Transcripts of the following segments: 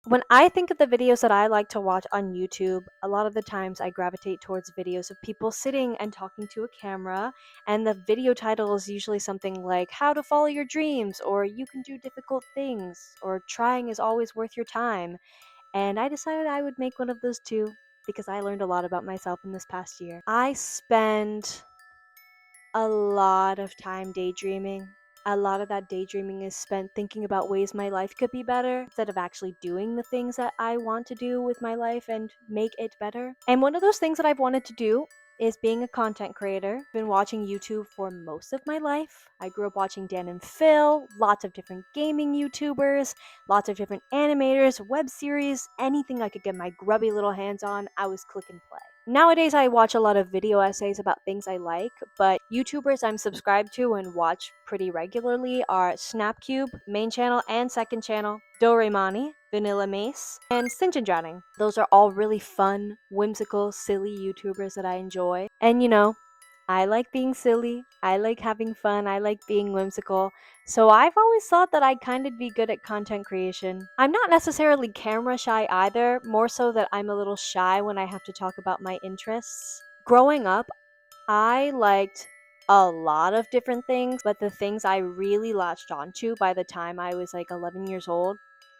When I think of the videos that I like to watch on YouTube, a lot of the times I gravitate towards videos of people sitting and talking to a camera, and the video title is usually something like How to Follow Your Dreams, or You Can Do Difficult Things, or Trying is Always Worth Your Time. And I decided I would make one of those too because I learned a lot about myself in this past year. I spend a lot of time daydreaming. A lot of that daydreaming is spent thinking about ways my life could be better instead of actually doing the things that I want to do with my life and make it better. And one of those things that I've wanted to do is being a content creator. I've been watching YouTube for most of my life. I grew up watching Dan and Phil, lots of different gaming YouTubers, lots of different animators, web series, anything I could get my grubby little hands on, I was click and play. Nowadays, I watch a lot of video essays about things I like, but YouTubers I'm subscribed to and watch pretty regularly are Snapcube, main channel and second channel, Doraemani, Vanilla Mace, and Sinjin Drowning. Those are all really fun, whimsical, silly YouTubers that I enjoy. And I like being silly, I like having fun, I like being whimsical, so I've always thought that I'd kind of be good at content creation. I'm not necessarily camera shy either, more so that I'm a little shy when I have to talk about my interests. Growing up, I liked a lot of different things, but the things I really latched onto by the time I was like 11 years old: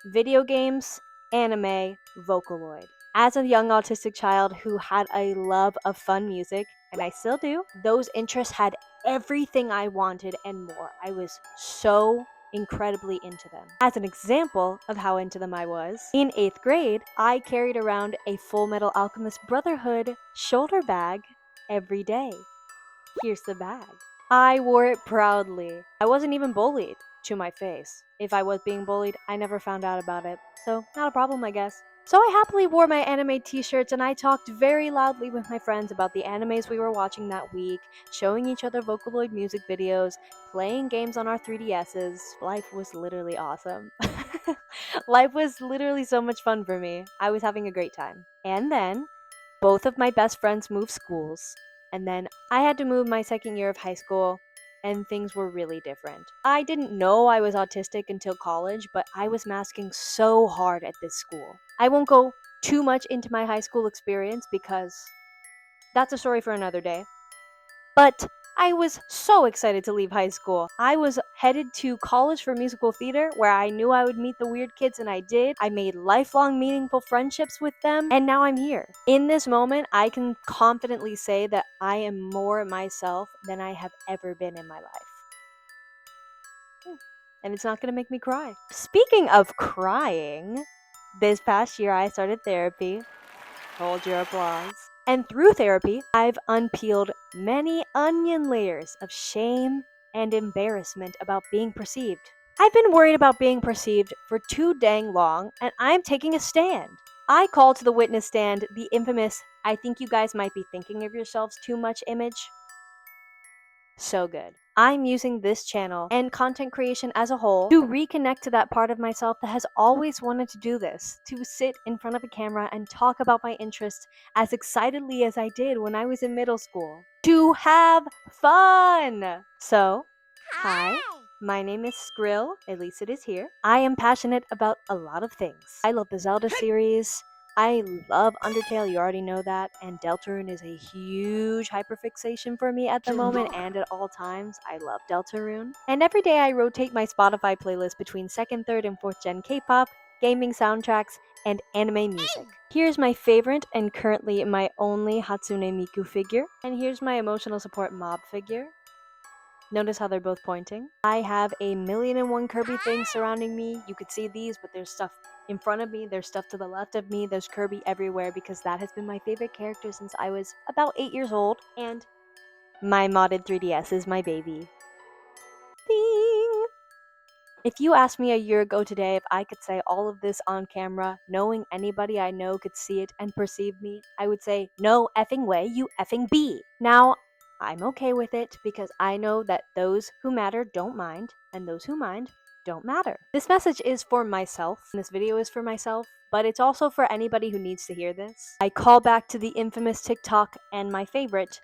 video games, anime, Vocaloid. As a young autistic child who had a love of fun music, and I still do, those interests had everything I wanted and more. I was so incredibly into them. As an example of how into them I was, in 8th grade, I carried around a Full Metal Alchemist Brotherhood shoulder bag every day. Here's the bag. I wore it proudly. I wasn't even bullied to my face. If I was being bullied, I never found out about it. So, not a problem, I guess. So I happily wore my anime t-shirts and I talked very loudly with my friends about the animes we were watching that week, showing each other Vocaloid music videos, playing games on our 3DSs. Life was literally awesome. Life was literally so much fun for me. I was having a great time. And then, both of my best friends moved schools, and then I had to move my second year of high school, and things were really different. I didn't know I was autistic until college, but I was masking so hard at this school. I won't go too much into my high school experience because that's a story for another day. But I was so excited to leave high school. I was headed to college for musical theater where I knew I would meet the weird kids, and I did. I made lifelong meaningful friendships with them, and now I'm here. In this moment, I can confidently say that I am more myself than I have ever been in my life. And it's not gonna make me cry. Speaking of crying, this past year I started therapy. Hold your applause. And through therapy, I've unpeeled many onion layers of shame and embarrassment about being perceived. I've been worried about being perceived for too dang long, and I'm taking a stand. I call to the witness stand the infamous "I think you guys might be thinking of yourselves too much" image. So good. I'm using this channel and content creation as a whole to reconnect to that part of myself that has always wanted to do this, to sit in front of a camera and talk about my interests as excitedly as I did when I was in middle school. To have fun! So, hi. My name is Skrill, at least it is here. I am passionate about a lot of things. I love the Zelda series. I love Undertale, you already know that, and Deltarune is a huge hyperfixation for me at the moment and at all times. I love Deltarune. And every day I rotate my Spotify playlist between 2nd, 3rd, and 4th gen K-pop, gaming soundtracks, and anime music. Here's my favorite and currently my only Hatsune Miku figure, and here's my emotional support mob figure. Notice how they're both pointing. I have a million and one Kirby things surrounding me. You could see these, but there's stuff in front of me, there's stuff to the left of me, there's Kirby everywhere because that has been my favorite character since I was about 8 years old. And my modded 3DS is my baby. Ding! If you asked me a year ago today if I could say all of this on camera, knowing anybody I know could see it and perceive me, I would say, no effing way, you effing be. Now, I'm okay with it because I know that those who matter don't mind, and those who mind don't matter. This message is for myself, and this video is for myself, but it's also for anybody who needs to hear this. I call back to the infamous TikTok and my favorite,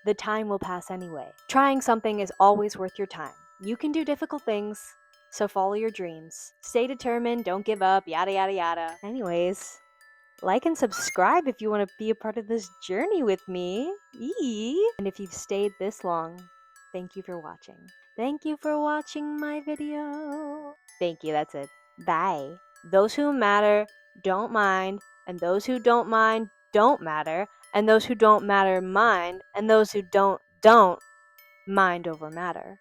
the time will pass anyway. Trying something is always worth your time. You can do difficult things. So follow your dreams. Stay determined, don't give up, yada yada yada. Anyways, like and subscribe if you want to be a part of this journey with me. Eee. And if you've stayed this long, thank you for watching. Thank you for watching my video. Thank you, that's it. Bye. Those who matter don't mind, and those who don't mind don't matter, and those who don't matter mind, and those who don't mind over matter.